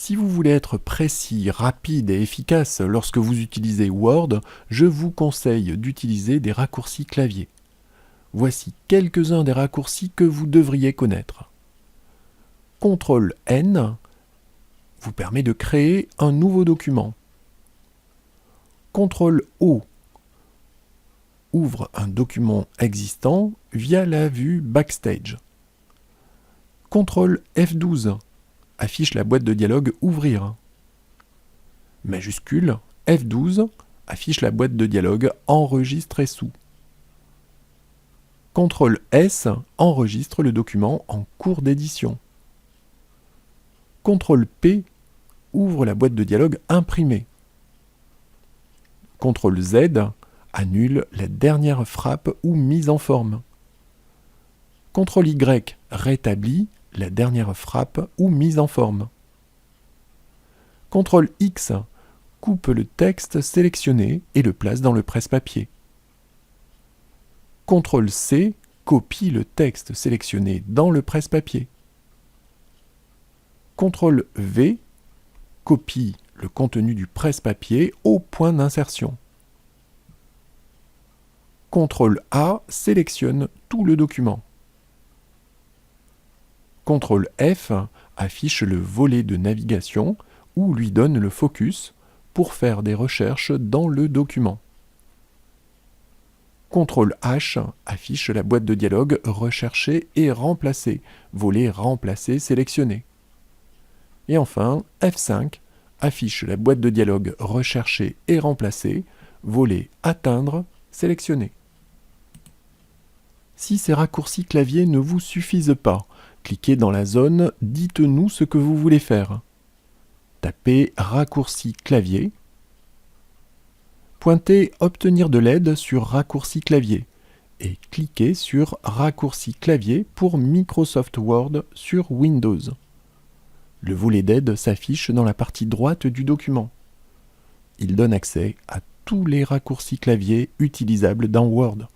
Si vous voulez être précis, rapide et efficace lorsque vous utilisez Word, je vous conseille d'utiliser des raccourcis clavier. Voici quelques-uns des raccourcis que vous devriez connaître. CTRL-N vous permet de créer un nouveau document. CTRL-O ouvre un document existant via la vue Backstage. CTRL F12 affiche la boîte de dialogue Ouvrir. Majuscule F12 affiche la boîte de dialogue Enregistrer sous. CTRL S enregistre le document en cours d'édition. CTRL P ouvre la boîte de dialogue imprimée. CTRL Z annule la dernière frappe ou mise en forme. CTRL Y rétablit la dernière frappe ou mise en forme. CTRL X coupe le texte sélectionné et le place dans le presse-papier. CTRL C copie le texte sélectionné dans le presse-papier. CTRL V copie le contenu du presse-papier au point d'insertion. CTRL A sélectionne tout le document. CTRL F affiche le volet de navigation ou lui donne le focus pour faire des recherches dans le document. CTRL H affiche la boîte de dialogue Rechercher et remplacer, volet Remplacer sélectionné. Et enfin, F5 affiche la boîte de dialogue Rechercher et remplacer, volet Atteindre sélectionné. Si ces raccourcis clavier ne vous suffisent pas, cliquez dans la zone « Dites-nous ce que vous voulez faire ». Tapez « Raccourci clavier ». Pointez « Obtenir de l'aide sur raccourci clavier » et cliquez sur « Raccourci clavier pour Microsoft Word sur Windows ». Le volet d'aide s'affiche dans la partie droite du document. Il donne accès à tous les raccourcis clavier utilisables dans Word.